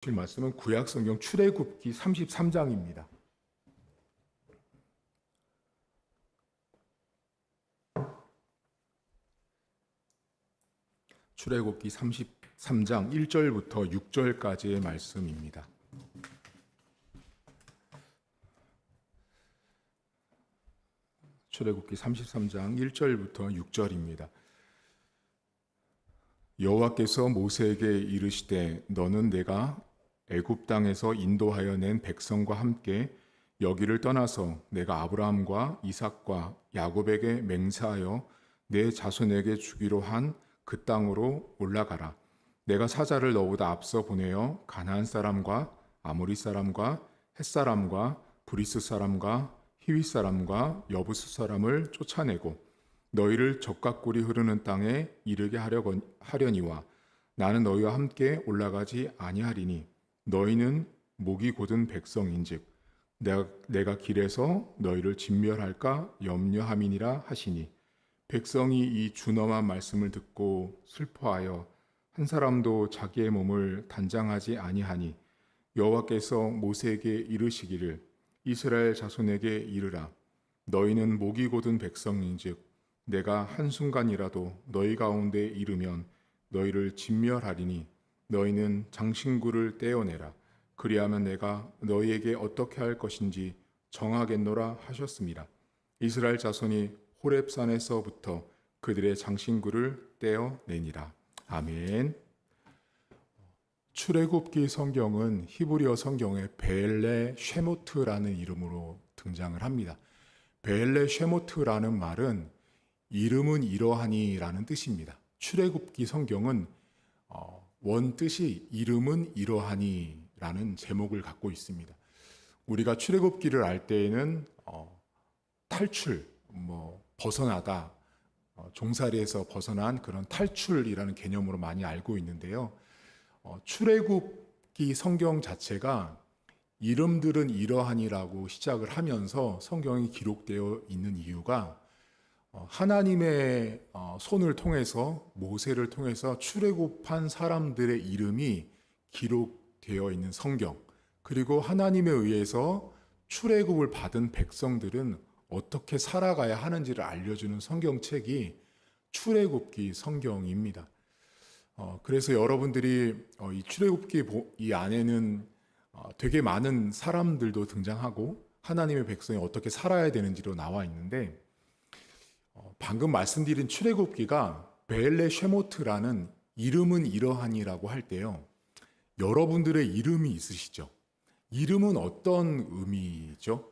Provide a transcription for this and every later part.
말씀은 구약성경 출애굽기 33장입니다. 출애굽기 33장 1절부터 6절까지의 말씀입니다. 출애굽기 33장 1절부터 6절입니다. 여호와께서 모세에게 이르시되 너는 내가 애굽 땅에서 인도하여 낸 백성과 함께 여기를 떠나서 내가 아브라함과 이삭과 야곱에게 맹세하여 내 자손에게 주기로 한 그 땅으로 올라가라. 내가 사자를 너보다 앞서 보내어 가나안 사람과 아모리 사람과 헷 사람과 브리스 사람과 히윗 사람과 여부스 사람을 쫓아내고 너희를 적과 꿀이 흐르는 땅에 이르게 하려니와 나는 너희와 함께 올라가지 아니하리니 너희는 목이 곧은 백성인즉 내가 길에서 너희를 진멸할까 염려함이니라 하시니 백성이 이 준엄한 말씀을 듣고 슬퍼하여 한 사람도 자기의 몸을 단장하지 아니하니 여호와께서 모세에게 이르시기를 이스라엘 자손에게 이르라 너희는 목이 곧은 백성인즉 내가 한순간이라도 너희 가운데 이르면 너희를 진멸하리니 너희는 장신구를 떼어내라 그리하면 내가 너희에게 어떻게 할 것인지 정하겠노라 하셨습니다. 이스라엘 자손이 호렙산에서부터 그들의 장신구를 떼어내니라. 아멘. 출애굽기 성경은 히브리어 성경에 베엘레 쉐모트라는 이름으로 등장을 합니다. 베엘레 쉐모트라는 말은 이름은 이러하니라는 뜻입니다. 출애굽기 성경은 원 뜻이 이름은 이러하니라는 제목을 갖고 있습니다. 우리가 출애굽기를 알 때에는 탈출, 벗어나다, 종살이에서 벗어난 그런 탈출이라는 개념으로 많이 알고 있는데요. 출애굽기 성경 자체가 이름들은 이러하니라고 시작을 하면서 성경이 기록되어 있는 이유가 하나님의 손을 통해서 모세를 통해서 출애굽한 사람들의 이름이 기록되어 있는 성경, 그리고 하나님에 의해서 출애굽을 받은 백성들은 어떻게 살아가야 하는지를 알려주는 성경책이 출애굽기 성경입니다. 그래서 여러분들이 이 출애굽기 이 안에는 되게 많은 사람들도 등장하고 하나님의 백성이 어떻게 살아야 되는지로 나와 있는데 방금 말씀드린 출애굽기가 베엘레 쉐모트라는 이름은 이러하니라고 할 때요. 여러분들의 이름이 있으시죠? 이름은 어떤 의미죠?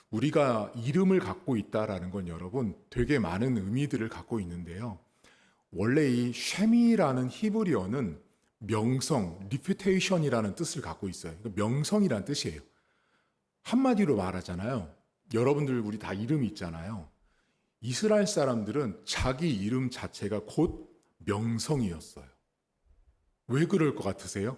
우리가 이름을 갖고 있다라는 건 여러분 되게 많은 의미들을 갖고 있는데요. 원래 이 쉐미라는 히브리어는 명성, reputation이라는 뜻을 갖고 있어요. 명성이라는 뜻이에요. 한마디로 말하잖아요. 여러분들 우리 다 이름이 있잖아요. 이스라엘 사람들은 자기 이름 자체가 곧 명성이었어요. 왜 그럴 것 같으세요?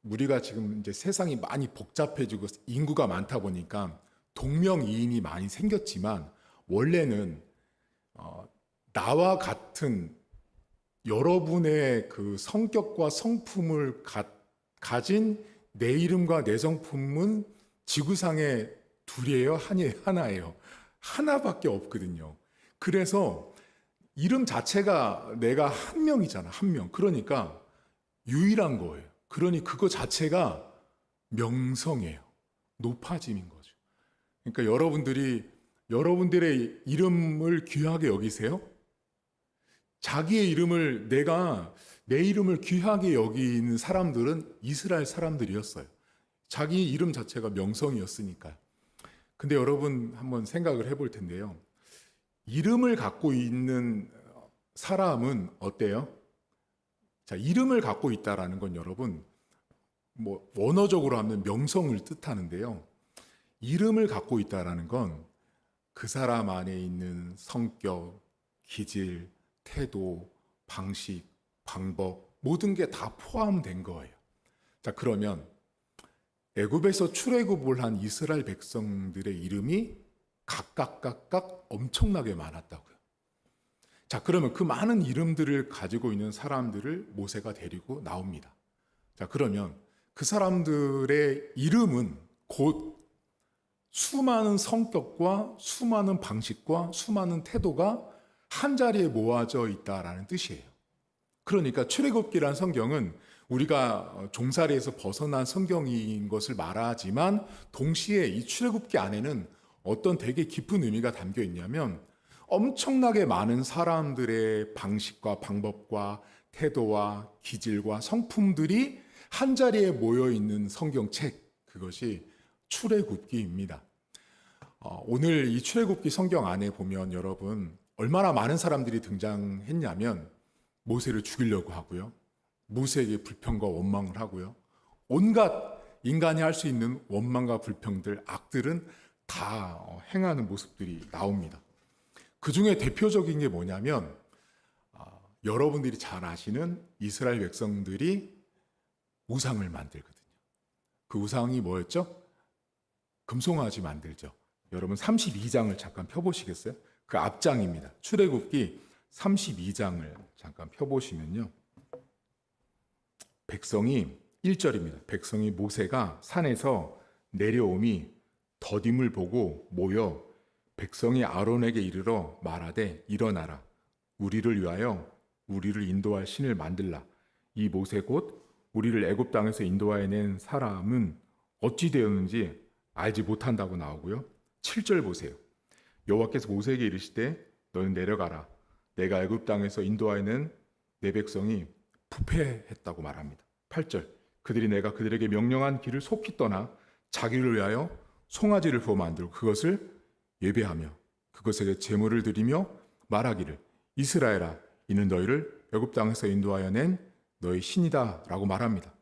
우리가 지금 이제 세상이 많이 복잡해지고 인구가 많다 보니까 동명이인이 많이 생겼지만 원래는 나와 같은 여러분의 그 성격과 성품을 가진 내 이름과 내 성품은 지구상에 둘이에요? 하나예요? 하나밖에 없거든요. 그래서 이름 자체가 내가 한 명이잖아, 한 명. 그러니까 유일한 거예요. 그러니 그거 자체가 명성이에요. 높아짐인 거죠. 그러니까 여러분들의 이름을 귀하게 여기세요? 자기의 이름을 내 이름을 귀하게 여기는 사람들은 이스라엘 사람들이었어요. 자기 이름 자체가 명성이었으니까요. 근데 여러분 한번 생각을 해볼 텐데요. 이름을 갖고 있는 사람은 어때요? 자, 이름을 갖고 있다라는 건 여러분, 원어적으로 하면 명성을 뜻하는데요. 이름을 갖고 있다라는 건 그 사람 안에 있는 성격, 기질, 태도, 방식, 방법, 모든 게 다 포함된 거예요. 자, 그러면 애굽에서 출애굽을 한 이스라엘 백성들의 이름이 각각 엄청나게 많았다고요. 자, 그러면 그 많은 이름들을 가지고 있는 사람들을 모세가 데리고 나옵니다. 자, 그러면 그 사람들의 이름은 곧 수많은 성격과 수많은 방식과 수많은 태도가 한 자리에 모아져 있다라는 뜻이에요. 그러니까 출애굽기란 성경은 우리가 종살이에서 벗어난 성경인 것을 말하지만 동시에 이 출애굽기 안에는 어떤 되게 깊은 의미가 담겨 있냐면 엄청나게 많은 사람들의 방식과 방법과 태도와 기질과 성품들이 한 자리에 모여 있는 성경책, 그것이 출애굽기입니다. 오늘 이 출애굽기 성경 안에 보면 여러분 얼마나 많은 사람들이 등장했냐면 모세를 죽이려고 하고요. 모세에게 불평과 원망을 하고요. 온갖 인간이 할 수 있는 원망과 불평들, 악들은 다 행하는 모습들이 나옵니다. 그 중에 대표적인 게 뭐냐면 여러분들이 잘 아시는 이스라엘 백성들이 우상을 만들거든요. 그 우상이 뭐였죠? 금송아지 만들죠. 여러분 32장을 잠깐 펴보시겠어요? 그 앞장입니다. 출애굽기 32장을 잠깐 펴보시면요. 백성이 1절입니다. 백성이 모세가 산에서 내려옴이 더딤을 보고 모여 백성이 아론에게 이르러 말하되 일어나라 우리를 위하여 우리를 인도할 신을 만들라. 이 모세 곧 우리를 애굽 땅에서 인도하여 낸 사람은 어찌 되었는지 알지 못한다고 나오고요. 7절 보세요. 여호와께서 모세에게 이르시되 너는 내려가라. 내가 애굽 땅에서 인도하여 낸 내 백성이 부패했다고 말합니다. 8절 그들이 내가 그들에게 명령한 길을 속히 떠나 자기를 위하여 송아지를 부어 만들고 그것을 예배하며 그것에게 제물을 드리며 말하기를 이스라엘아 이는 너희를 애굽 땅에서 인도하여 낸 너희 신이다 라고 말합니다.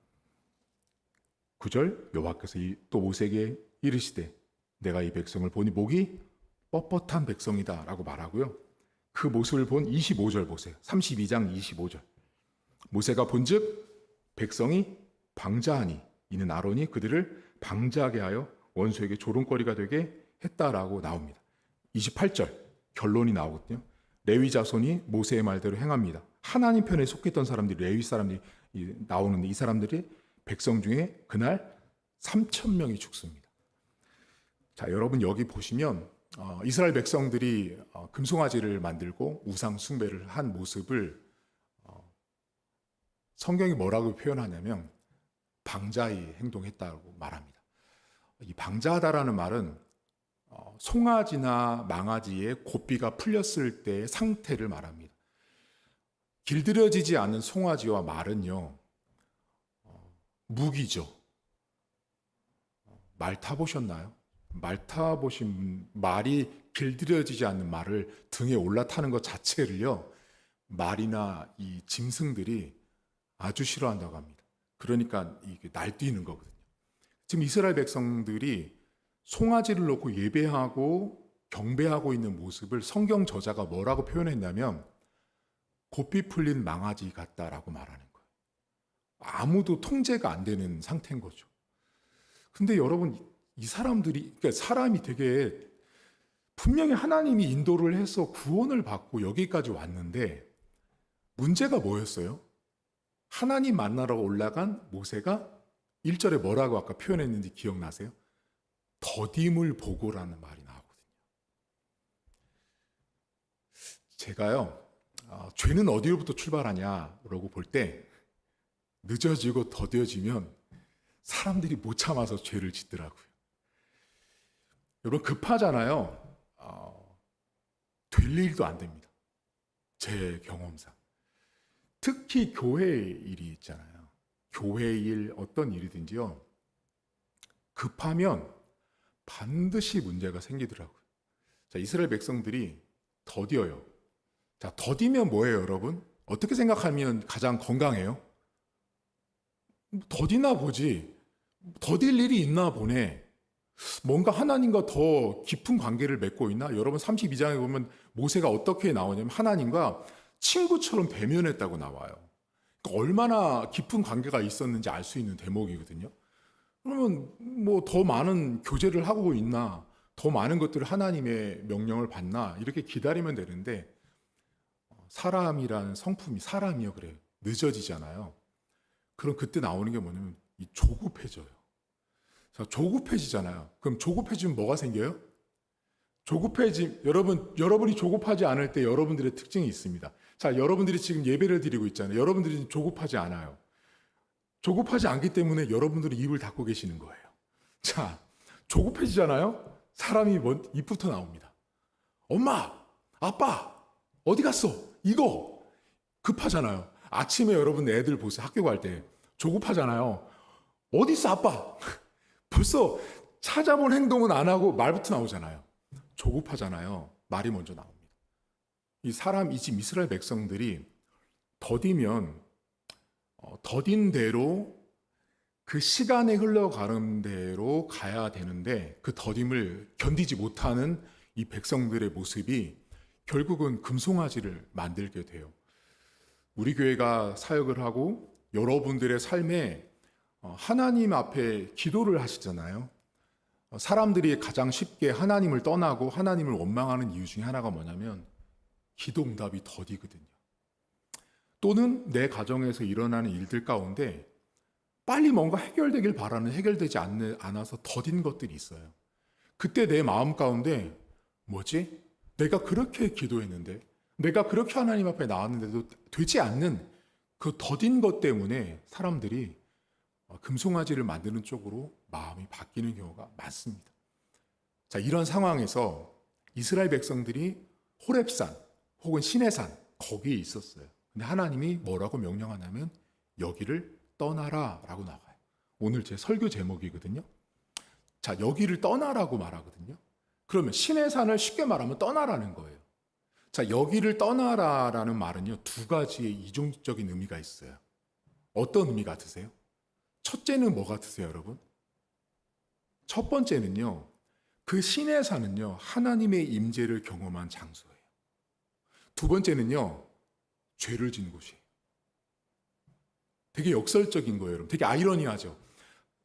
9절 여호와께서 또 모세에게 이르시되 내가 이 백성을 보니 목이 뻣뻣한 백성이다 라고 말하고요. 그 모습을 본 25절 보세요. 32장 25절 모세가 본즉 백성이 방자하니 이는 아론이 그들을 방자하게 하여 원수에게 조롱거리가 되게 했다라고 나옵니다. 28절 결론이 나오거든요. 레위 자손이 모세의 말대로 행합니다. 하나님 편에 속했던 사람들이 레위 사람들이 나오는데 이 사람들이 백성 중에 그날 3,000명이 죽습니다. 자, 여러분 여기 보시면 이스라엘 백성들이 금송아지를 만들고 우상 숭배를 한 모습을 성경이 뭐라고 표현하냐면 방자히 행동했다고 말합니다. 이 방자하다라는 말은 송아지나 망아지의 고삐가 풀렸을 때의 상태를 말합니다. 길들여지지 않은 송아지와 말은요 무기죠. 말 타보셨나요? 말 타보신 말이 길들여지지 않는 말을 등에 올라타는 것 자체를요 말이나 이 짐승들이 아주 싫어한다고 합니다. 그러니까 이게 날뛰는 거거든요. 지금 이스라엘 백성들이 송아지를 놓고 예배하고 경배하고 있는 모습을 성경 저자가 뭐라고 표현했냐면 고삐 풀린 망아지 같다라고 말하는 거예요. 아무도 통제가 안 되는 상태인 거죠. 근데 여러분 이 사람들이 그러니까 사람이 되게 분명히 하나님이 인도를 해서 구원을 받고 여기까지 왔는데 문제가 뭐였어요? 하나님 만나러 올라간 모세가 1절에 뭐라고 아까 표현했는지 기억나세요? 더딤을 보고라는 말이 나오거든요. 제가요, 죄는 어디로부터 출발하냐라고 볼 때 늦어지고 더뎌지면 사람들이 못 참아서 죄를 짓더라고요. 여러분 급하잖아요. 될 일도 안 됩니다. 제 경험상. 특히 교회 일이 있잖아요. 교회 일 어떤 일이든지요. 급하면 반드시 문제가 생기더라고요. 자, 이스라엘 백성들이 더뎌요. 자, 더디면 뭐예요, 여러분? 어떻게 생각하면 가장 건강해요? 더디나 보지. 더딜 일이 있나 보네. 뭔가 하나님과 더 깊은 관계를 맺고 있나? 여러분 32장에 보면 모세가 어떻게 나오냐면 하나님과 친구처럼 대면했다고 나와요. 그러니까 얼마나 깊은 관계가 있었는지 알 수 있는 대목이거든요. 그러면 뭐 더 많은 교제를 하고 있나? 더 많은 것들을 하나님의 명령을 받나? 이렇게 기다리면 되는데 사람이라는 성품이 사람이요 그래요. 늦어지잖아요. 그럼 그때 나오는 게 뭐냐면 이 조급해져요. 자, 조급해지잖아요. 그럼 조급해지면 뭐가 생겨요? 여러분이 조급하지 않을 때 여러분들의 특징이 있습니다. 자, 여러분들이 지금 예배를 드리고 있잖아요. 여러분들이 조급하지 않아요. 조급하지 않기 때문에 여러분들은 입을 닫고 계시는 거예요. 자, 조급해지잖아요. 사람이 입부터 나옵니다. 엄마, 아빠, 어디 갔어? 이거 급하잖아요. 아침에 여러분 애들 보세요. 학교 갈 때 조급하잖아요. 어디 있어, 아빠? 벌써 찾아볼 행동은 안 하고 말부터 나오잖아요. 조급하잖아요. 말이 먼저 나옵니다. 이 집 이스라엘 백성들이 더디면 더딘 대로 그 시간에 흘러가는 대로 가야 되는데 그 더딤을 견디지 못하는 이 백성들의 모습이 결국은 금송아지를 만들게 돼요. 우리 교회가 사역을 하고 여러분들의 삶에 하나님 앞에 기도를 하시잖아요. 사람들이 가장 쉽게 하나님을 떠나고 하나님을 원망하는 이유 중에 하나가 뭐냐면 기도 응답이 더디거든요. 또는 내 가정에서 일어나는 일들 가운데 빨리 뭔가 해결되길 바라는 해결되지 않아서 더딘 것들이 있어요. 그때 내 마음 가운데 뭐지? 내가 그렇게 기도했는데 내가 그렇게 하나님 앞에 나왔는데도 되지 않는 그 더딘 것 때문에 사람들이 금송아지를 만드는 쪽으로 마음이 바뀌는 경우가 많습니다. 자, 이런 상황에서 이스라엘 백성들이 호렙산 혹은 시내산 거기에 있었어요. 근데 하나님이 뭐라고 명령하냐면 여기를 떠나라 라고 나와요. 오늘 제 설교 제목이거든요. 자, 여기를 떠나라고 말하거든요. 그러면 시내산을 쉽게 말하면 떠나라는 거예요. 자, 여기를 떠나라라는 말은요, 두 가지의 이중적인 의미가 있어요. 어떤 의미 같으세요? 첫째는 뭐 같으세요, 여러분? 첫 번째는요, 그 시내산은요, 하나님의 임재를 경험한 장소예요. 두 번째는요, 죄를 지은 곳이에요. 되게 역설적인 거예요, 여러분. 되게 아이러니하죠.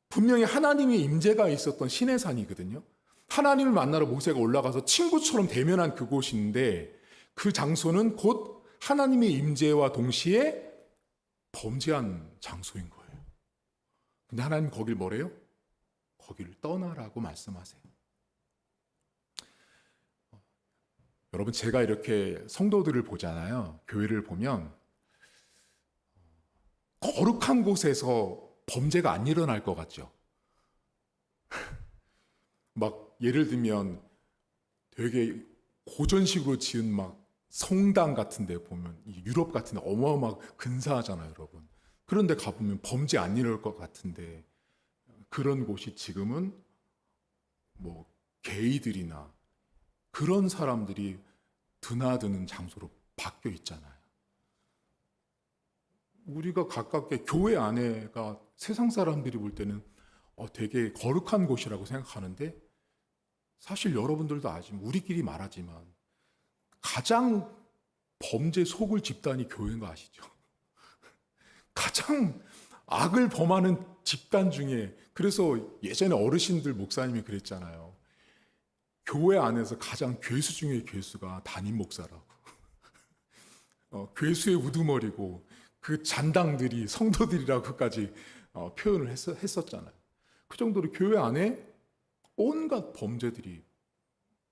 분명히 하나님의 임재가 있었던 시내산이거든요. 하나님을 만나러 모세가 올라가서 친구처럼 대면한 그곳인데 그 장소는 곧 하나님의 임재와 동시에 범죄한 장소인 거예요. 근데 하나님 거길 뭐래요? 거기를 떠나라고 말씀하세요. 여러분, 제가 이렇게 성도들을 보잖아요. 교회를 보면 거룩한 곳에서 범죄가 안 일어날 것 같죠. 막 예를 들면 되게 고전식으로 지은 막 성당 같은 데 보면 유럽 같은 데 어마어마하게 근사하잖아요, 여러분. 그런데 가보면 범죄 안 일어날 것 같은데 그런 곳이 지금은 뭐 게이들이나 그런 사람들이 드나드는 장소로 바뀌어 있잖아요. 우리가 가깝게 교회 안에가 세상 사람들이 볼 때는 되게 거룩한 곳이라고 생각하는데 사실 여러분들도 아시지만 우리끼리 말하지만 가장 범죄 속을 집단이 교회인 거 아시죠? 가장 악을 범하는 집단 중에 그래서 예전에 어르신들 목사님이 그랬잖아요. 교회 안에서 가장 괴수 중에 괴수가 담임 목사라고. 괴수의 우두머리고 그 잔당들이 성도들이라고까지 표현을 했었잖아요. 그 정도로 교회 안에 온갖 범죄들이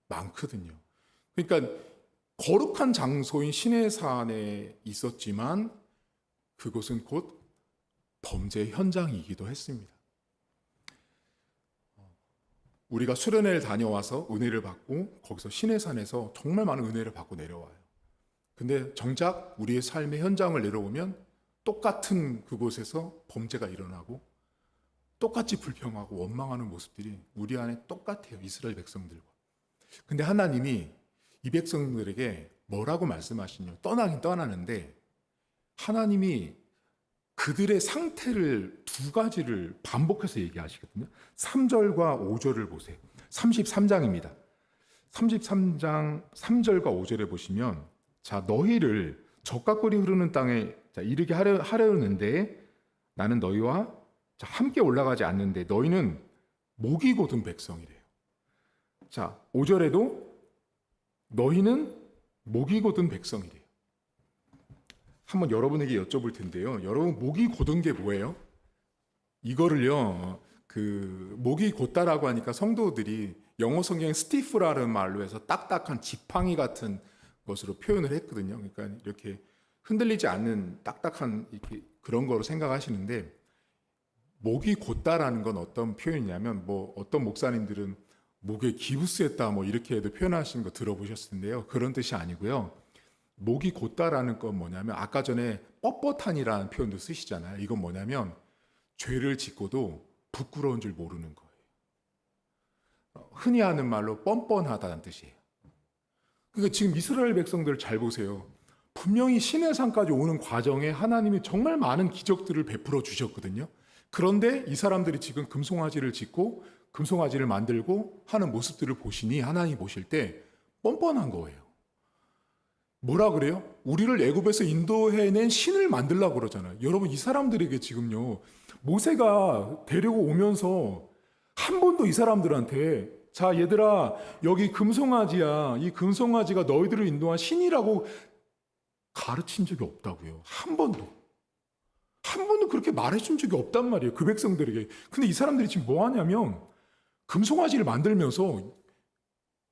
많거든요. 그러니까 거룩한 장소인 시내산에 있었지만 그곳은 곧 범죄 현장이기도 했습니다. 우리가 수련회를 다녀와서 은혜를 받고 거기서 시내산에서 정말 많은 은혜를 받고 내려와요. 근데 정작 우리의 삶의 현장을 내려오면 똑같은 그곳에서 범죄가 일어나고 똑같이 불평하고 원망하는 모습들이 우리 안에 똑같아요. 이스라엘 백성들과. 근데 하나님이 이 백성들에게 뭐라고 말씀하시냐면 떠나긴 떠나는데 하나님이 그들의 상태를 두 가지를 반복해서 얘기하시거든요. 3절과 5절을 보세요. 33장입니다. 33장 3절과 5절에 보시면 자, 너희를 적각골이 흐르는 땅에 이르게 하려는데 나는 너희와 함께 올라가지 않는데 너희는 목이 곧은 백성이래요. 자, 5절에도 너희는 목이 곧은 백성이래요. 한번 여러분에게 여쭤볼 텐데요. 여러분 목이 곧은 게 뭐예요? 이거를요. 그 목이 곧다라고 하니까 성도들이 영어 성경에 스티프라는 말로 해서 딱딱한 지팡이 같은 것으로 표현을 했거든요. 그러니까 이렇게 흔들리지 않는 딱딱한 이렇게 그런 거로 생각하시는데 목이 곧다라는 건 어떤 표현이냐면 뭐 어떤 목사님들은 목에 기부스했다 뭐 이렇게도 표현하시는 거 들어보셨을 텐데요. 그런 뜻이 아니고요. 목이 곧다라는 건 뭐냐면 아까 전에 뻣뻣한이라는 표현도 쓰시잖아요. 이건 뭐냐면 죄를 짓고도 부끄러운 줄 모르는 거예요. 흔히 하는 말로 뻔뻔하다는 뜻이에요. 그러니까 지금 이스라엘 백성들 잘 보세요. 분명히 신의 산까지 오는 과정에 하나님이 정말 많은 기적들을 베풀어 주셨거든요. 그런데 이 사람들이 지금 금송아지를 짓고 금송아지를 만들고 하는 모습들을 보시니 하나님이 보실 때 뻔뻔한 거예요. 뭐라 그래요? 우리를 애굽에서 인도해낸 신을 만들려고 그러잖아요. 여러분 이 사람들에게 지금요 모세가 데리고 오면서 한 번도 이 사람들한테 자 얘들아 여기 금송아지야 이 금송아지가 너희들을 인도한 신이라고 가르친 적이 없다고요. 한 번도 그렇게 말해준 적이 없단 말이에요. 그 백성들에게. 근데 이 사람들이 지금 뭐 하냐면 금송아지를 만들면서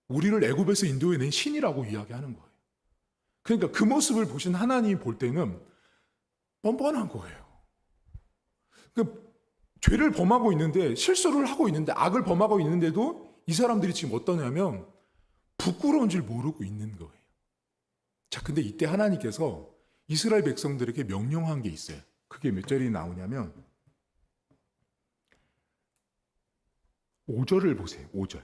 우리를 애굽에서 인도해낸 신이라고 이야기하는 거예요. 그러니까 그 모습을 보신 하나님이 볼 때는 뻔뻔한 거예요. 그러니까 죄를 범하고 있는데 실수를 하고 있는데 악을 범하고 있는데도 이 사람들이 지금 어떠냐면 부끄러운 줄 모르고 있는 거예요. 자, 근데 이때 하나님께서 이스라엘 백성들에게 명령한 게 있어요. 그게 몇 절이 나오냐면 5절을 보세요. 5절.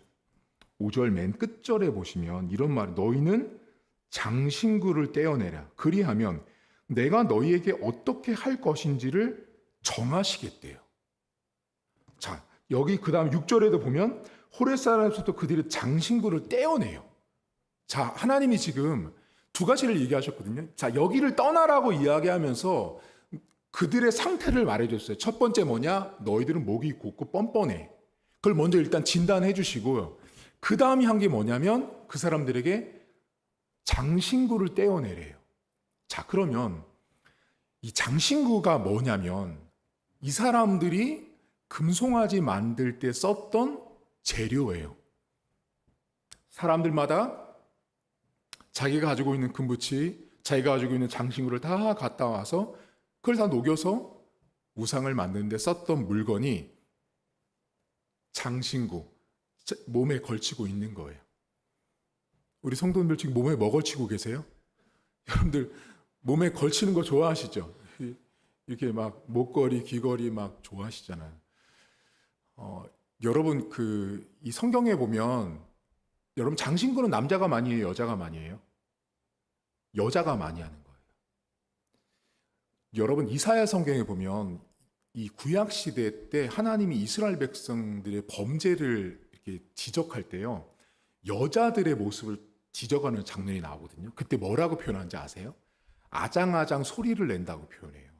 5절 맨 끝절에 보시면 이런 말 너희는 장신구를 떼어내라. 그리하면 내가 너희에게 어떻게 할 것인지를 정하시겠대요. 자, 여기 그 다음 6절에도 보면 호레사람에서도 그들이 장신구를 떼어내요. 자, 하나님이 지금 두 가지를 얘기하셨거든요. 자, 여기를 떠나라고 이야기하면서 그들의 상태를 말해줬어요. 첫 번째 뭐냐? 너희들은 목이 곧고 뻔뻔해. 그걸 먼저 일단 진단해 주시고요. 그 다음이 한 게 뭐냐면 그 사람들에게 장신구를 떼어내래요. 자, 그러면 이 장신구가 뭐냐면 이 사람들이 금송아지 만들 때 썼던 재료예요. 사람들마다 자기가 가지고 있는 금붙이, 자기가 가지고 있는 장신구를 다 갖다 와서 그걸 다 녹여서 우상을 만드는데 썼던 물건이 장신구, 몸에 걸치고 있는 거예요. 우리 성도님들 지금 몸에 뭐 걸치고 계세요? 여러분들 몸에 걸치는 거 좋아하시죠? 이렇게 막 목걸이, 귀걸이 막 좋아하시잖아요. 여러분 이 성경에 보면 여러분 장신구는 남자가 많이 해요, 여자가 많이 해요? 여자가 많이 하는 거예요. 여러분 이사야 성경에 보면 이 구약 시대 때 하나님이 이스라엘 백성들의 범죄를 이렇게 지적할 때요. 여자들의 모습을 지적하는 장면이 나오거든요. 그때 뭐라고 표현하는지 아세요? 아장아장 소리를 낸다고 표현해요.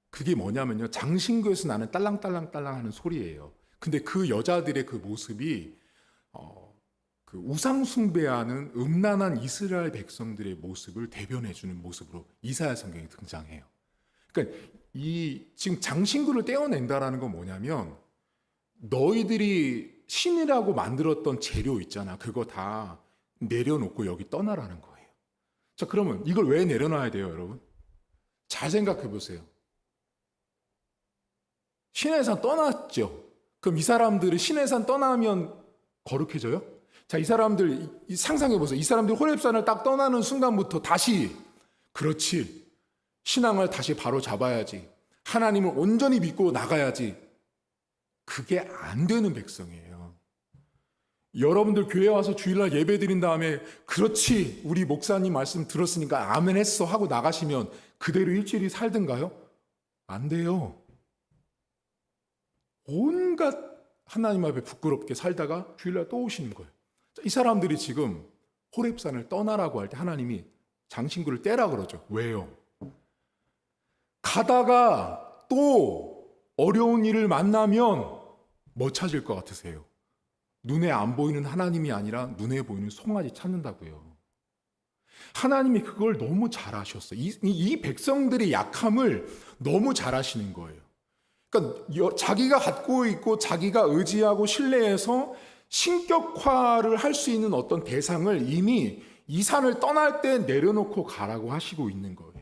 그게 뭐냐면요. 장신구에서 나는 딸랑딸랑딸랑 하는 소리예요. 근데 그 여자들의 그 모습이 그 우상 숭배하는 음란한 이스라엘 백성들의 모습을 대변해주는 모습으로 이사야 성경에 등장해요. 그러니까 이 지금 장신구를 떼어낸다라는 건 뭐냐면 너희들이 신이라고 만들었던 재료 있잖아. 그거 다 내려놓고 여기 떠나라는 거예요. 자, 그러면 이걸 왜 내려놔야 돼요, 여러분? 잘 생각해 보세요. 신의 산 떠났죠. 그럼 이 사람들이 신의 산 떠나면 거룩해져요? 자, 이 사람들 상상해 보세요. 이 사람들이 호렙산을 딱 떠나는 순간부터 다시 그렇지. 신앙을 다시 바로 잡아야지. 하나님을 온전히 믿고 나가야지. 그게 안 되는 백성이에요. 여러분들 교회 와서 주일날 예배 드린 다음에 그렇지 우리 목사님 말씀 들었으니까 아멘 했어 하고 나가시면 그대로 일주일이 살든가요? 안 돼요. 온갖 하나님 앞에 부끄럽게 살다가 주일날 또 오시는 거예요. 이 사람들이 지금 호렙산을 떠나라고 할 때 하나님이 장신구를 떼라 그러죠. 왜요? 가다가 또 어려운 일을 만나면 뭐 찾을 것 같으세요? 눈에 안 보이는 하나님이 아니라 눈에 보이는 송아지 찾는다고요. 하나님이 그걸 너무 잘 아셨어요. 이 백성들의 약함을 너무 잘 아시는 거예요. 그러니까 자기가 갖고 있고 자기가 의지하고 신뢰해서 신격화를 할 수 있는 어떤 대상을 이미 이 산을 떠날 때 내려놓고 가라고 하시고 있는 거예요.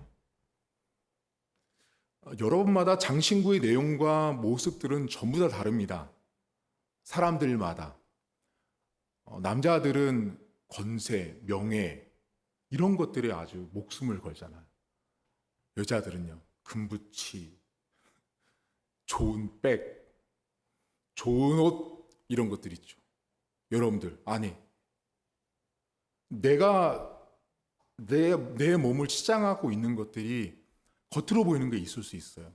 여러분마다 장신구의 내용과 모습들은 전부 다 다릅니다. 사람들마다. 남자들은 권세, 명예 이런 것들에 아주 목숨을 걸잖아요. 여자들은요, 금붙이, 좋은 백, 좋은 옷 이런 것들 있죠. 여러분들 안에 내가 내 몸을 치장하고 있는 것들이 겉으로 보이는 게 있을 수 있어요.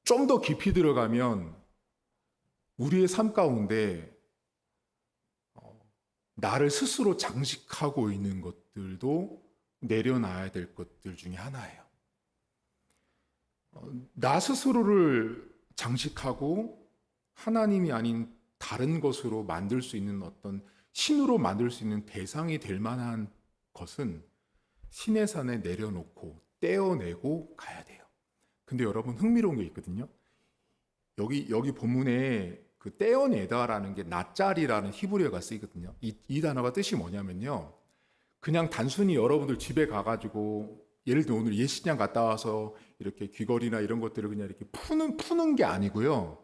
좀 더 깊이 들어가면 우리의 삶 가운데 나를 스스로 장식하고 있는 것들도 내려놔야 될 것들 중에 하나예요. 나 스스로를 장식하고 하나님이 아닌 다른 것으로 만들 수 있는 어떤 신으로 만들 수 있는 대상이 될 만한 것은 신의 산에 내려놓고 떼어내고 가야 돼요. 근데 여러분 흥미로운 게 있거든요. 여기 본문에 그 떼어내다라는 게 낫짤이라는 히브리어가 쓰이거든요. 이 단어가 뜻이 뭐냐면요. 그냥 단순히 여러분들 집에 가가지고 예를 들어 오늘 예식장 갔다 와서 이렇게 귀걸이나 이런 것들을 그냥 이렇게 푸는 게 아니고요.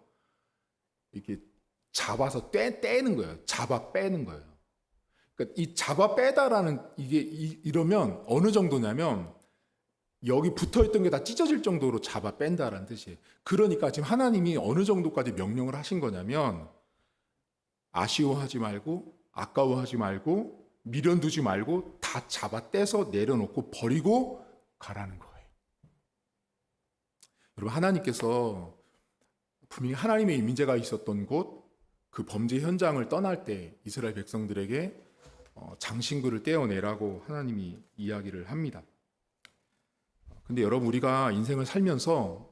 이렇게 잡아서 떼는 거예요. 잡아 빼는 거예요. 그러니까 이 잡아 빼다라는 이게 이러면 어느 정도냐면 여기 붙어 있던 게 다 찢어질 정도로 잡아 뺀다라는 뜻이에요. 그러니까 지금 하나님이 어느 정도까지 명령을 하신 거냐면 아쉬워하지 말고 아까워하지 말고 미련두지 말고 다 잡아 떼서 내려놓고 버리고 가라는 거예요. 여러분 하나님께서 분명히 하나님의 임재가 있었던 곳 그 범죄 현장을 떠날 때 이스라엘 백성들에게 장신구를 떼어내라고 하나님이 이야기를 합니다. 근데 여러분 우리가 인생을 살면서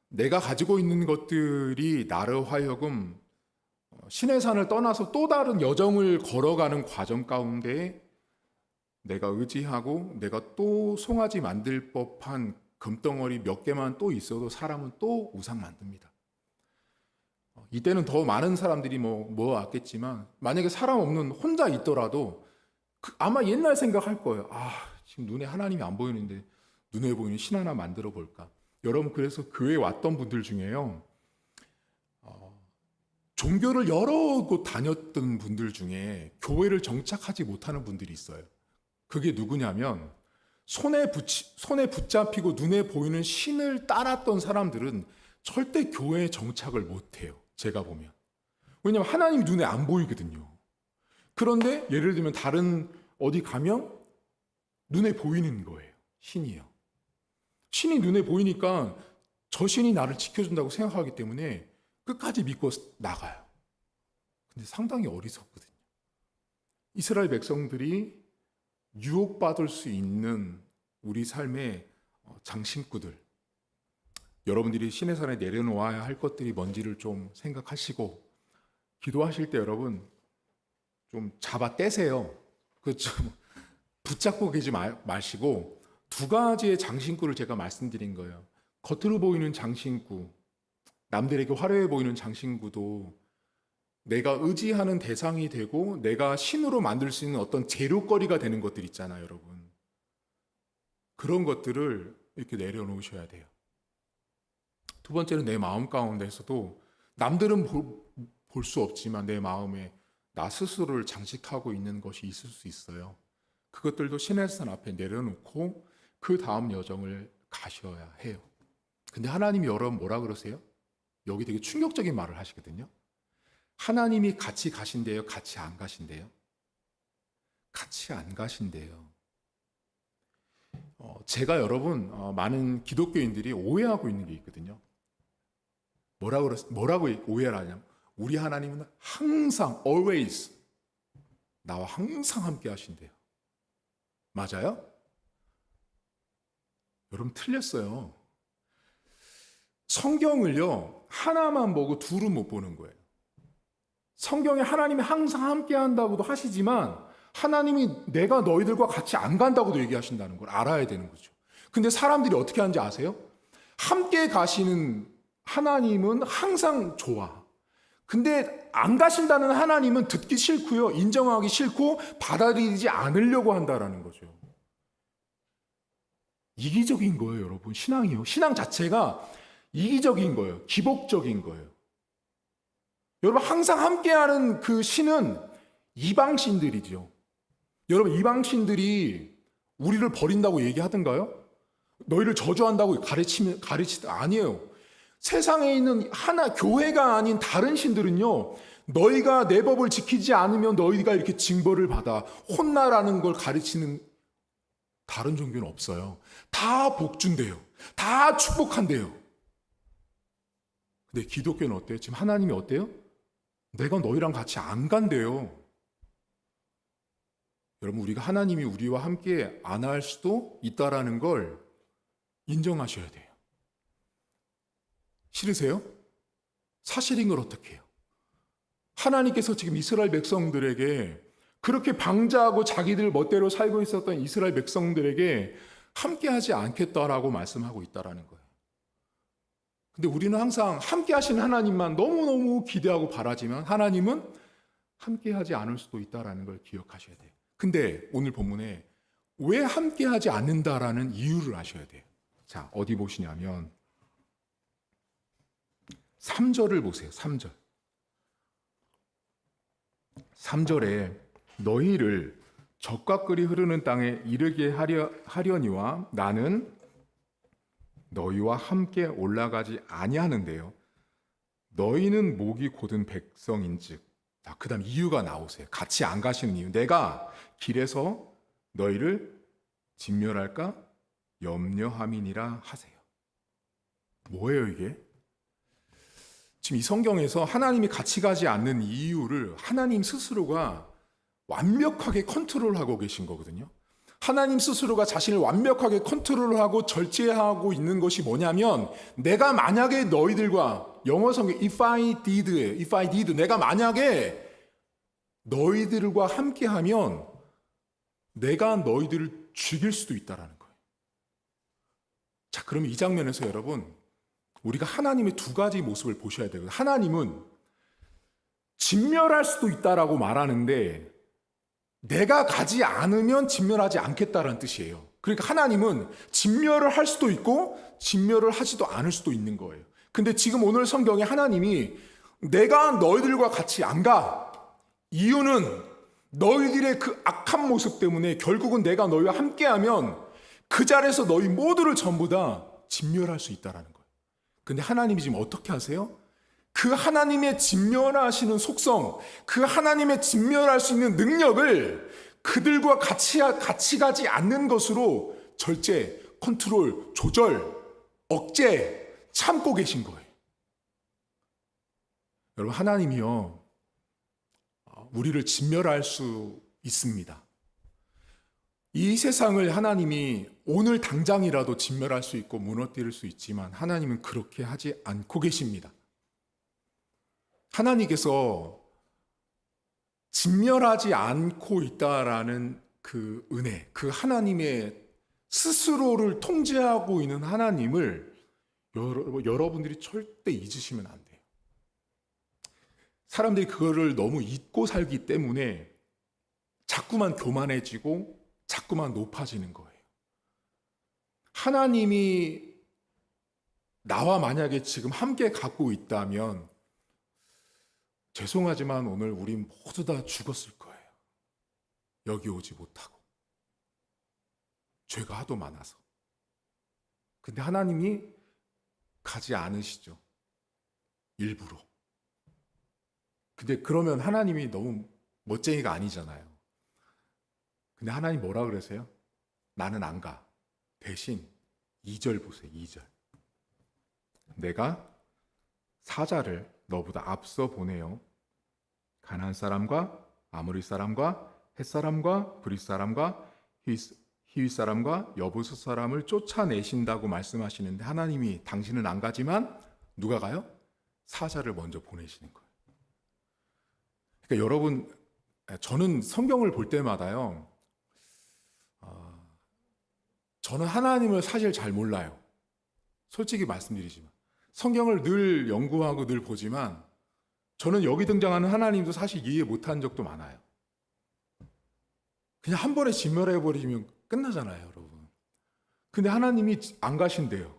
내가 가지고 있는 것들이 나를 하여금 신의 산을 떠나서 또 다른 여정을 걸어가는 과정 가운데 내가 의지하고 내가 또 송아지 만들 법한 금덩어리 몇 개만 또 있어도 사람은 또 우상 만듭니다. 이때는 더 많은 사람들이 모아왔겠지만 만약에 사람 없는 혼자 있더라도 아마 옛날 생각할 거예요. 지금 눈에 하나님이 안 보이는데 눈에 보이는 신 하나 만들어 볼까. 여러분 그래서 교회에 왔던 분들 중에요. 종교를 여러 곳 다녔던 분들 중에 교회를 정착하지 못하는 분들이 있어요. 그게 누구냐면 손에 붙잡히고 눈에 보이는 신을 따랐던 사람들은 절대 교회에 정착을 못해요. 제가 보면. 왜냐하면 하나님이 눈에 안 보이거든요. 그런데 예를 들면 다른 어디 가면 눈에 보이는 거예요. 신이요. 신이 눈에 보이니까 저 신이 나를 지켜준다고 생각하기 때문에 끝까지 믿고 나가요. 근데 상당히 어리석거든요. 이스라엘 백성들이 유혹받을 수 있는 우리 삶의 장신구들, 여러분들이 신의 산에 내려놓아야 할 것들이 뭔지를 좀 생각하시고 기도하실 때 여러분 좀 잡아 떼세요. 좀 붙잡고 계지 마시고 두 가지의 장신구를 제가 말씀드린 거예요. 겉으로 보이는 장신구, 남들에게 화려해 보이는 장신구도 내가 의지하는 대상이 되고 내가 신으로 만들 수 있는 어떤 재료거리가 되는 것들 있잖아요, 여러분. 그런 것들을 이렇게 내려놓으셔야 돼요. 두 번째는 내 마음 가운데서도 남들은 볼 수 없지만 내 마음에 나 스스로를 장식하고 있는 것이 있을 수 있어요. 그것들도 신의 산 앞에 내려놓고 그 다음 여정을 가셔야 해요. 근데 하나님이 여러분 뭐라 그러세요? 여기 되게 충격적인 말을 하시거든요. 하나님이 같이 가신대요? 같이 안 가신대요? 같이 안 가신대요. 제가 여러분 많은 기독교인들이 오해하고 있는 게 있거든요. 뭐라고 오해를 하냐면 우리 하나님은 항상 always 나와 항상 함께 하신대요. 맞아요? 여러분 틀렸어요. 성경을요 하나만 보고 둘은 못 보는 거예요. 성경에 하나님이 항상 함께 한다고도 하시지만 하나님이 내가 너희들과 같이 안 간다고도 얘기하신다는 걸 알아야 되는 거죠. 근데 사람들이 어떻게 하는지 아세요? 함께 가시는 하나님은 항상 좋아. 근데 안 가신다는 하나님은 듣기 싫고요. 인정하기 싫고 받아들이지 않으려고 한다라는 거죠. 이기적인 거예요, 여러분. 신앙이요. 신앙 자체가 이기적인 거예요. 기복적인 거예요. 여러분, 항상 함께하는 그 신은 이방신들이죠. 여러분, 이방신들이 우리를 버린다고 얘기하던가요? 너희를 저주한다고 가르치다 아니에요. 세상에 있는 하나 교회가 아닌 다른 신들은요, 너희가 내 법을 지키지 않으면 너희가 이렇게 징벌을 받아 혼나라는 걸 가르치는 다른 종교는 없어요. 다 복준대요. 다 축복한대요. 근데 기독교는 어때요? 지금 하나님이 어때요? 내가 너희랑 같이 안 간대요. 여러분, 우리가 하나님이 우리와 함께 안 할 수도 있다라는 걸 인정하셔야 돼요. 싫으세요? 사실인 걸 어떻게 해요? 하나님께서 지금 이스라엘 백성들에게 그렇게 방자하고 자기들 멋대로 살고 있었던 이스라엘 백성들에게 함께하지 않겠다라고 말씀하고 있다라는 거예요. 근데 우리는 항상 함께 하시는 하나님만 너무너무 기대하고 바라지만 하나님은 함께하지 않을 수도 있다라는 걸 기억하셔야 돼요. 근데 오늘 본문에 왜 함께하지 않는다라는 이유를 아셔야 돼요. 자, 어디 보시냐면 3절을 보세요. 3절. 3절에 너희를 젖과 꿀이 흐르는 땅에 이르게 하려니와 나는 너희와 함께 올라가지 아니하는데요. 너희는 목이 곧은 백성인즉. 자, 그다음 이유가 나오세요. 같이 안 가시는 이유. 내가 길에서 너희를 진멸할까 염려함이니라 하세요. 뭐예요 이게? 지금 이 성경에서 하나님이 같이 가지 않는 이유를 하나님 스스로가 완벽하게 컨트롤하고 계신 거거든요. 하나님 스스로가 자신을 완벽하게 컨트롤하고 절제하고 있는 것이 뭐냐면 내가 만약에 너희들과 영어 성경 if I did 내가 만약에 너희들과 함께하면 내가 너희들을 죽일 수도 있다라는 거예요. 자, 그러면 이 장면에서 여러분 우리가 하나님의 두 가지 모습을 보셔야 되거든요. 하나님은 진멸할 수도 있다라고 말하는데 내가 가지 않으면 진멸하지 않겠다라는 뜻이에요. 그러니까 하나님은 진멸을 할 수도 있고 진멸을 하지도 않을 수도 있는 거예요. 근데 지금 오늘 성경에 하나님이 내가 너희들과 같이 안 가. 이유는 너희들의 그 악한 모습 때문에 결국은 내가 너희와 함께하면 그 자리에서 너희 모두를 전부 다 진멸할 수 있다라는 거예요. 근데 하나님이 지금 어떻게 하세요? 그 하나님의 진멸하시는 속성, 그 하나님의 진멸할 수 있는 능력을 그들과 같이 가지 않는 것으로 절제, 컨트롤, 조절, 억제, 참고 계신 거예요. 여러분, 하나님이요, 우리를 진멸할 수 있습니다. 이 세상을 하나님이 오늘 당장이라도 진멸할 수 있고 무너뜨릴 수 있지만 하나님은 그렇게 하지 않고 계십니다. 하나님께서 진멸하지 않고 있다라는 그 은혜, 그 하나님의 스스로를 통제하고 있는 하나님을 여러분들이 절대 잊으시면 안 돼요. 사람들이 그거를 너무 잊고 살기 때문에 자꾸만 교만해지고 자꾸만 높아지는 거예요. 하나님이 나와 만약에 지금 함께 갖고 있다면 죄송하지만 오늘 우리 모두 다 죽었을 거예요. 여기 오지 못하고. 죄가 하도 많아서. 근데 하나님이 가지 않으시죠. 일부러. 근데 그러면 하나님이 너무 멋쟁이가 아니잖아요. 근데 하나님 뭐라 그러세요? 나는 안 가. 대신 2절 보세요. 2절. 내가 사자를 너보다 앞서 보내요. 가나안 사람과 아모리 사람과 헷 사람과 브릿 사람과 히윗 사람과 여부스 사람을 쫓아내신다고 말씀하시는데 하나님이 당신은 안 가지만 누가 가요? 사자를 먼저 보내시는 거예요. 그러니까 여러분 저는 성경을 볼 때마다요, 저는 하나님을 사실 잘 몰라요. 솔직히 말씀드리지만. 성경을 늘 연구하고 늘 보지만, 저는 여기 등장하는 하나님도 사실 이해 못한 적도 많아요. 그냥 한 번에 진멸해버리면 끝나잖아요, 여러분. 근데 하나님이 안 가신대요.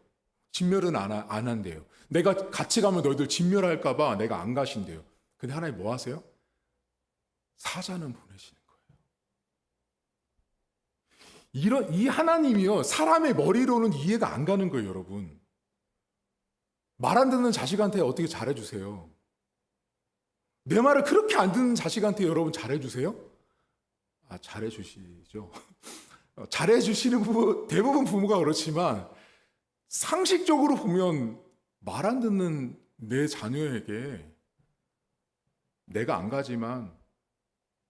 진멸은 안 한대요. 내가 같이 가면 너희들 진멸할까봐 내가 안 가신대요. 근데 하나님 뭐 하세요? 사자는 보내시는 거예요. 이 하나님이요, 사람의 머리로는 이해가 안 가는 거예요, 여러분. 말 안 듣는 자식한테 어떻게 잘해주세요? 내 말을 그렇게 안 듣는 자식한테 여러분 잘해주세요? 잘해주시죠. 잘해주시는 대부분 부모가 그렇지만, 상식적으로 보면 말 안 듣는 내 자녀에게 내가 안 가지만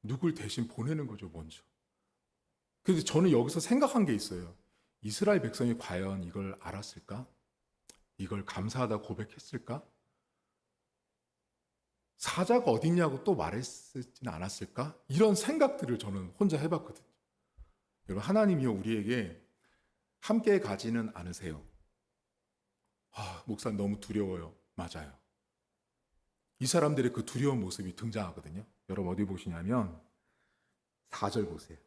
누굴 대신 보내는 거죠, 먼저. 그래서 저는 여기서 생각한 게 있어요. 이스라엘 백성이 과연 이걸 알았을까? 이걸 감사하다 고백했을까? 사자가 어딨냐고 또 말했지는 않았을까? 이런 생각들을 저는 혼자 해봤거든요. 여러분, 하나님이요, 우리에게 함께 가지는 않으세요. 목사님 너무 두려워요. 맞아요. 이 사람들의 그 두려운 모습이 등장하거든요. 여러분 어디 보시냐면 4절 보세요.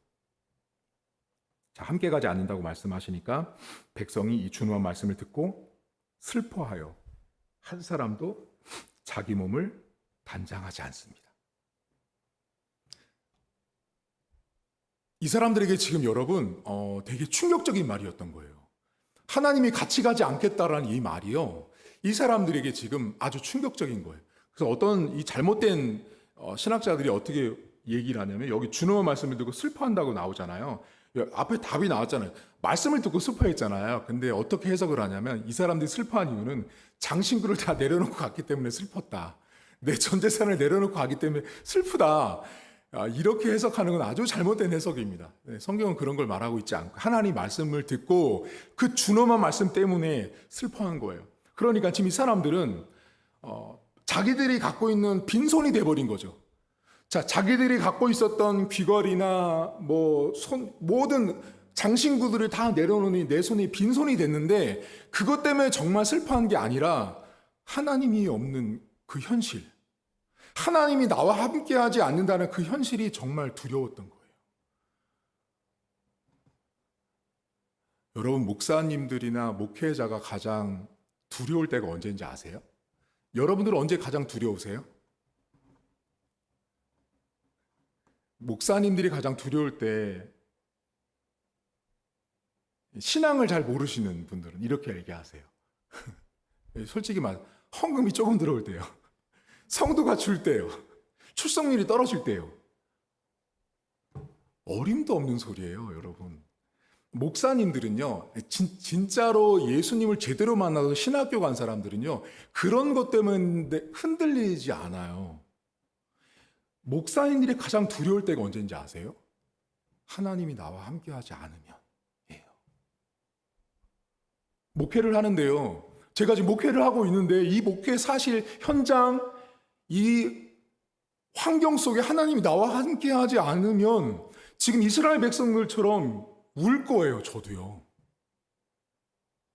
자, 함께 가지 않는다고 말씀하시니까 백성이 이 준후한 말씀을 듣고 슬퍼하여 한 사람도 자기 몸을 단장하지 않습니다. 이 사람들에게 지금 여러분 되게 충격적인 말이었던 거예요. 하나님이 같이 가지 않겠다라는 이 말이요, 이 사람들에게 지금 아주 충격적인 거예요. 그래서 어떤 이 잘못된 신학자들이 어떻게 얘기를 하냐면, 여기 준호의 말씀을 듣고 슬퍼한다고 나오잖아요. 앞에 답이 나왔잖아요. 말씀을 듣고 슬퍼했잖아요. 근데 어떻게 해석을 하냐면, 이 사람들이 슬퍼한 이유는 장신구를 다 내려놓고 갔기 때문에 슬펐다. 내 전 재산을 내려놓고 가기 때문에 슬프다. 이렇게 해석하는 건 아주 잘못된 해석입니다. 성경은 그런 걸 말하고 있지 않고, 하나님 말씀을 듣고 그 준엄한 말씀 때문에 슬퍼한 거예요. 그러니까 지금 이 사람들은 자기들이 갖고 있는 빈손이 돼버린 거죠. 자, 자기들이 갖고 있었던 귀걸이나 모든 장신구들을 다 내려놓으니 내 손이 빈손이 됐는데, 그것 때문에 정말 슬퍼한 게 아니라 하나님이 없는 그 현실, 하나님이 나와 함께하지 않는다는 그 현실이 정말 두려웠던 거예요. 여러분, 목사님들이나 목회자가 가장 두려울 때가 언제인지 아세요? 여러분들은 언제 가장 두려우세요? 목사님들이 가장 두려울 때, 신앙을 잘 모르시는 분들은 이렇게 얘기하세요. 솔직히 헌금이 조금 들어올 때요. 성도가 줄 때요. 출석률이 떨어질 때요. 어림도 없는 소리예요, 여러분. 목사님들은요, 진짜로 예수님을 제대로 만나서 신학교 간 사람들은요, 그런 것 때문에 흔들리지 않아요. 목사님들이 가장 두려울 때가 언제인지 아세요? 하나님이 나와 함께하지 않으면이에요. 목회를 하는데요, 제가 지금 목회를 하고 있는데, 이 목회 사실 현장, 이 환경 속에 하나님이 나와 함께하지 않으면 지금 이스라엘 백성들처럼 울 거예요, 저도요.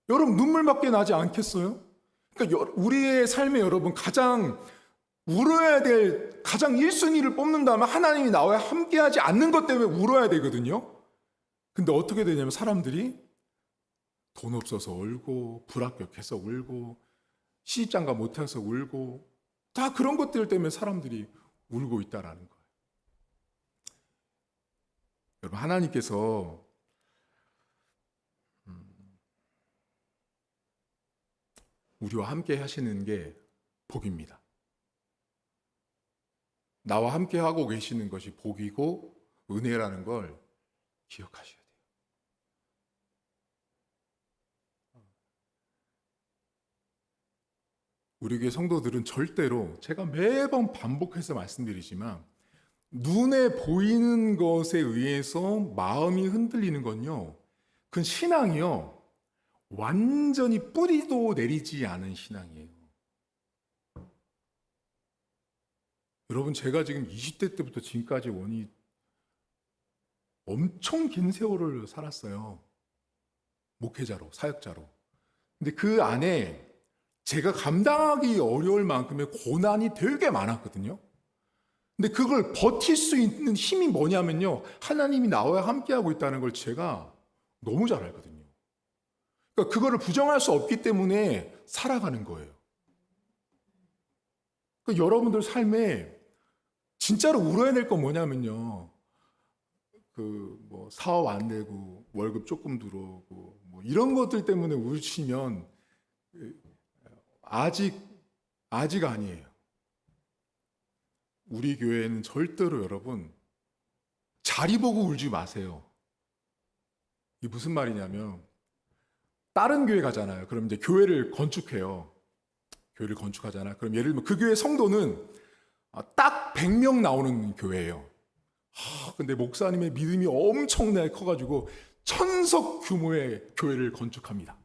여러분, 눈물밖에 나지 않겠어요? 그러니까 우리의 삶에 여러분 가장 울어야 될, 가장 1순위를 뽑는다면 하나님이 나와 함께하지 않는 것 때문에 울어야 되거든요. 근데 어떻게 되냐면, 사람들이 돈 없어서 울고, 불합격해서 울고, 시집장가 못해서 울고, 다 그런 것들 때문에 사람들이 울고 있다라는 거예요. 여러분, 하나님께서 우리와 함께 하시는 게 복입니다. 나와 함께 하고 계시는 것이 복이고 은혜라는 걸 기억하셔야 돼요. 우리 교회 성도들은 절대로, 제가 매번 반복해서 말씀드리지만, 눈에 보이는 것에 의해서 마음이 흔들리는 건요, 그건 신앙이요, 완전히 뿌리도 내리지 않은 신앙이에요. 여러분, 제가 지금 20대 때부터 지금까지 엄청 긴 세월을 살았어요. 목회자로, 사역자로. 근데 그 안에 제가 감당하기 어려울 만큼의 고난이 되게 많았거든요. 근데 그걸 버틸 수 있는 힘이 뭐냐면요, 하나님이 나와 함께하고 있다는 걸 제가 너무 잘 알거든요. 그러니까 그거를 부정할 수 없기 때문에 살아가는 거예요. 그러니까 여러분들 삶에 진짜로 울어야 될 건 뭐냐면요, 사업 안 되고 월급 조금 들어오고 뭐 이런 것들 때문에 우시면 아직 아니에요. 우리 교회는 절대로 여러분 자리 보고 울지 마세요. 이게 무슨 말이냐면, 다른 교회 가잖아요. 그럼 이제 교회를 건축해요. 교회를 건축하잖아. 그럼 예를 들면 그 교회 성도는 딱 100명 나오는 교회예요. 근데 목사님의 믿음이 엄청나게 커가지고 천석 규모의 교회를 건축합니다.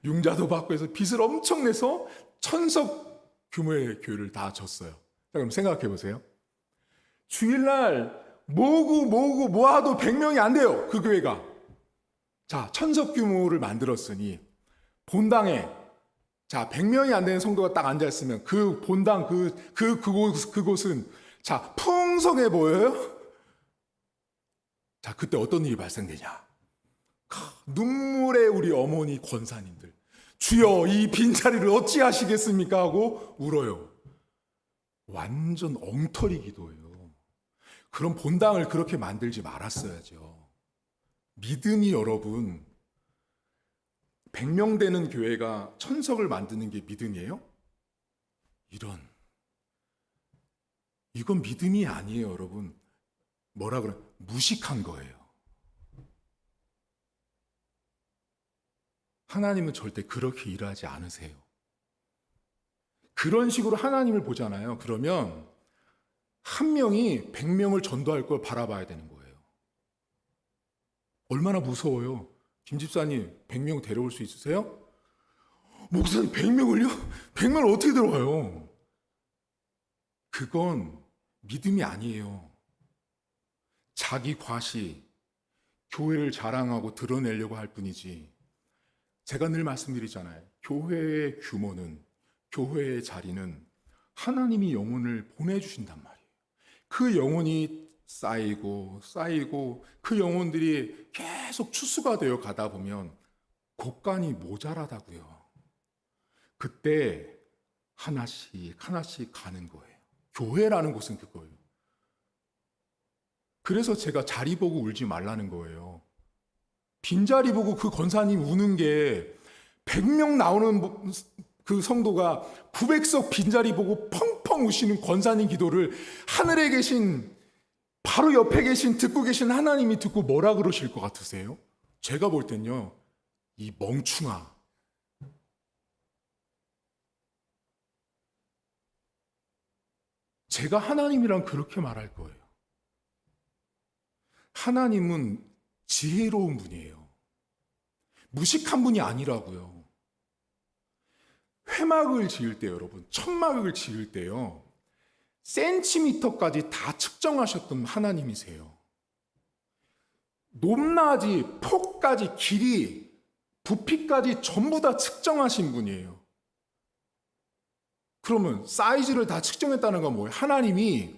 융자도 받고 해서 빚을 엄청 내서 천석 규모의 교회를 다 졌어요. 자, 그럼 생각해 보세요. 주일날 모아도 100명이 안 돼요. 그 교회가. 자, 천석 규모를 만들었으니 본당에, 자, 100명이 안 되는 성도가 딱 앉아있으면 그 본당, 그곳은, 자, 풍성해 보여요? 자, 그때 어떤 일이 발생되냐? 눈물의 우리 어머니 권사님들, 주여 이 빈자리를 어찌하시겠습니까? 하고 울어요. 완전 엉터리 기도예요. 그럼 본당을 그렇게 만들지 말았어야죠. 믿음이 여러분, 100명 되는 교회가 천석을 만드는 게 믿음이에요? 이건 믿음이 아니에요, 여러분. 뭐라 그래? 무식한 거예요. 하나님은 절대 그렇게 일하지 않으세요. 그런 식으로 하나님을 보잖아요. 그러면 한 명이 100명을 전도할 걸 바라봐야 되는 거예요. 얼마나 무서워요. 김 집사님 100명 데려올 수 있으세요? 목사님 100명을요? 100명을 어떻게 들어와요? 그건 믿음이 아니에요. 자기 과시, 교회를 자랑하고 드러내려고 할 뿐이지. 제가 늘 말씀드리잖아요. 교회의 규모는, 교회의 자리는 하나님이 영혼을 보내주신단 말이에요. 그 영혼이 쌓이고 그 영혼들이 계속 추수가 되어 가다 보면 곡간이 모자라다고요. 그때 하나씩 가는 거예요. 교회라는 곳은 그거예요. 그래서 제가 자리 보고 울지 말라는 거예요. 빈자리 보고 그 권사님 우는 게 100명 나오는 그 성도가 900석 빈자리 보고 펑펑 우시는 권사님 기도를 하늘에 계신, 바로 옆에 계신, 듣고 계신 하나님이 듣고 뭐라 그러실 것 같으세요? 제가 볼 땐요, 이 멍충아, 제가 하나님이랑 그렇게 말할 거예요. 하나님은 지혜로운 분이에요. 무식한 분이 아니라고요. 회막을 지을 때, 여러분, 천막을 지을 때요, 센티미터까지 다 측정하셨던 하나님이세요. 높낮이, 폭까지, 길이, 부피까지 전부 다 측정하신 분이에요. 그러면 사이즈를 다 측정했다는 건 뭐예요? 하나님이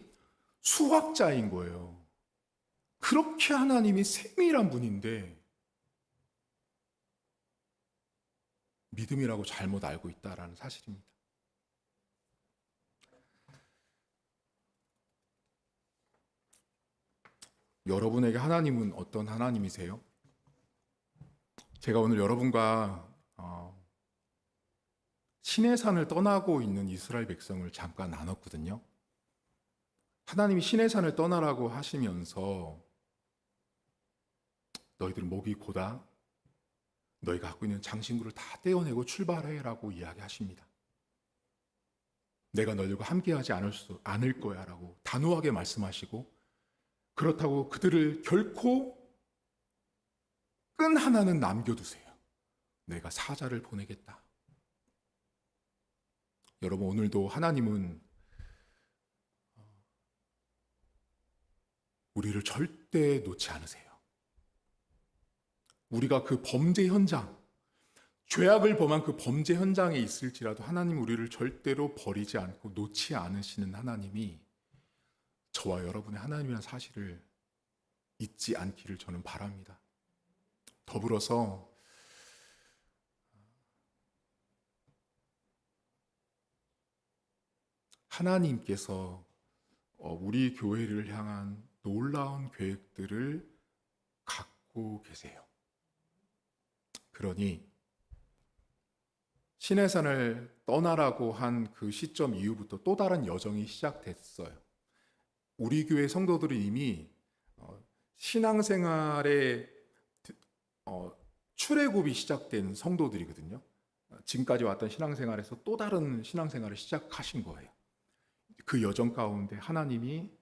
수학자인 거예요. 그렇게 하나님이 세밀한 분인데 믿음이라고 잘못 알고 있다라는 사실입니다. 여러분에게 하나님은 어떤 하나님이세요? 제가 오늘 여러분과 시내산을 떠나고 있는 이스라엘 백성을 잠깐 나눴거든요. 하나님이 시내산을 떠나라고 하시면서 너희들은 목이 고다, 너희가 갖고 있는 장신구를 다 떼어내고 출발해라고 이야기하십니다. 내가 너희들과 함께하지 않을 거야 라고 단호하게 말씀하시고, 그렇다고 그들을 결코 끈 하나는 남겨두세요. 내가 사자를 보내겠다. 여러분, 오늘도 하나님은 우리를 절대 놓지 않으세요. 우리가 그 범죄 현장, 죄악을 범한 그 범죄 현장에 있을지라도 하나님 우리를 절대로 버리지 않고 놓지 않으시는 하나님이 저와 여러분의 하나님이라는 사실을 잊지 않기를 저는 바랍니다. 더불어서 하나님께서 우리 교회를 향한 놀라운 계획들을 갖고 계세요. 그러니 시내산을 떠나라고 한 그 시점 이후부터 또 다른 여정이 시작됐어요. 우리 교회 성도들은 이미 신앙생활의 출애굽이 시작된 성도들이거든요. 지금까지 왔던 신앙생활에서 또 다른 신앙생활을 시작하신 거예요. 그 여정 가운데 하나님이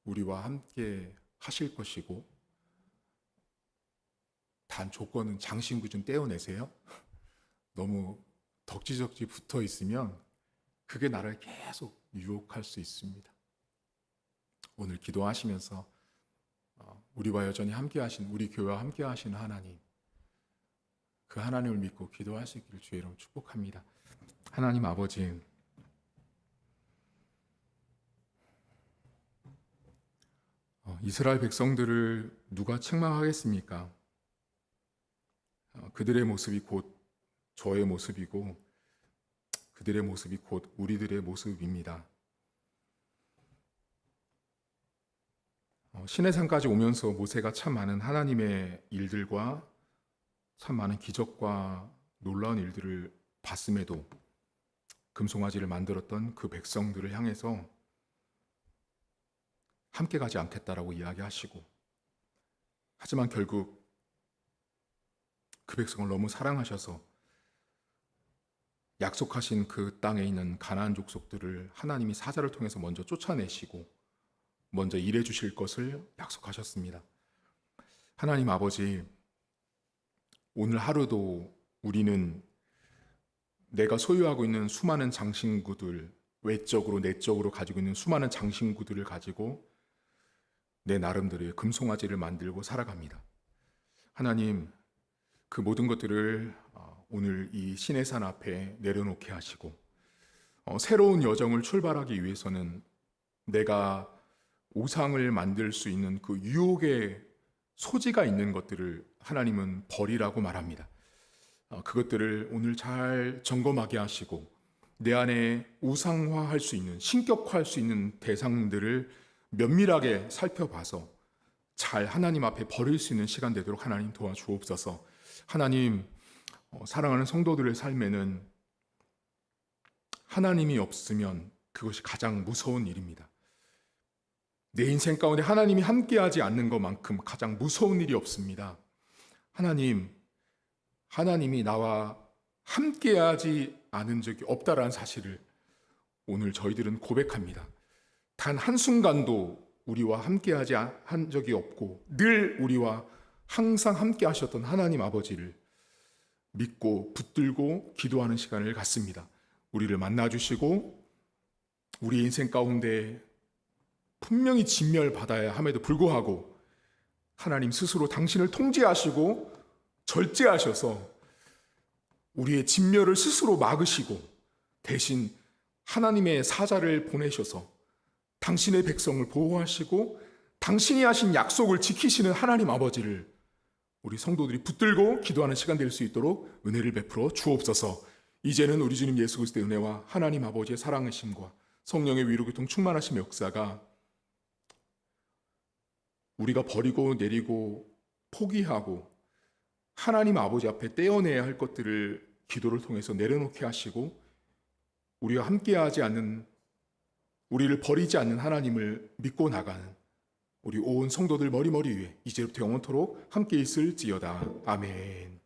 우리와 함께 하실 것이고, 단 조건은 장신구 좀 떼어내세요. 너무 덕지덕지 붙어 있으면 그게 나를 계속 유혹할 수 있습니다. 오늘 기도하시면서 우리와 여전히 함께하신, 우리 교회와 함께하신 하나님, 그 하나님을 믿고 기도할 수 있기를 주의 이름으로 축복합니다. 하나님 아버지, 이스라엘 백성들을 누가 책망하겠습니까? 그들의 모습이 곧 저의 모습이고 그들의 모습이 곧 우리들의 모습입니다. 시내산까지 오면서 모세가 참 많은 하나님의 일들과 참 많은 기적과 놀라운 일들을 봤음에도 금송아지를 만들었던 그 백성들을 향해서 함께 가지 않겠다라고 이야기하시고, 하지만 결국 그 백성을 너무 사랑하셔서 약속하신 그 땅에 있는 가나안 족속들을 하나님이 사자를 통해서 먼저 쫓아내시고 먼저 일해 주실 것을 약속하셨습니다. 하나님 아버지, 오늘 하루도 우리는 내가 소유하고 있는 수많은 장신구들, 외적으로 내적으로 가지고 있는 수많은 장신구들을 가지고 내 나름대로의 금송아지를 만들고 살아갑니다. 하나님, 그 모든 것들을 오늘 이 시내산 앞에 내려놓게 하시고, 새로운 여정을 출발하기 위해서는 내가 우상을 만들 수 있는 그 유혹의 소지가 있는 것들을 하나님은 버리라고 말합니다. 그것들을 오늘 잘 점검하게 하시고, 내 안에 우상화할 수 있는, 신격화할 수 있는 대상들을 면밀하게 살펴봐서 잘 하나님 앞에 버릴 수 있는 시간 되도록 하나님 도와주옵소서. 하나님, 사랑하는 성도들의 삶에는 하나님이 없으면 그것이 가장 무서운 일입니다. 내 인생 가운데 하나님이 함께하지 않는 것만큼 가장 무서운 일이 없습니다. 하나님이 나와 함께하지 않은 적이 없다라는 사실을 오늘 저희들은 고백합니다. 단 한순간도 우리와 함께하지 한 적이 없고 늘 우리와 항상 함께 하셨던 하나님 아버지를 믿고 붙들고 기도하는 시간을 갖습니다. 우리를 만나주시고 우리 인생 가운데 분명히 진멸받아야 함에도 불구하고 하나님 스스로 당신을 통제하시고 절제하셔서 우리의 진멸을 스스로 막으시고 대신 하나님의 사자를 보내셔서 당신의 백성을 보호하시고 당신이 하신 약속을 지키시는 하나님 아버지를 우리 성도들이 붙들고 기도하는 시간 될 수 있도록 은혜를 베풀어 주옵소서. 이제는 우리 주님 예수 그리스도의 은혜와 하나님 아버지의 사랑하심과 성령의 위로 교통 충만하심 역사가 우리가 버리고 내리고 포기하고 하나님 아버지 앞에 떼어내야 할 것들을 기도를 통해서 내려놓게 하시고 우리와 함께하지 않는, 우리를 버리지 않는 하나님을 믿고 나가는 우리 온 성도들 머리머리 위에 이제부터 영원토록 함께 있을지어다. 아멘.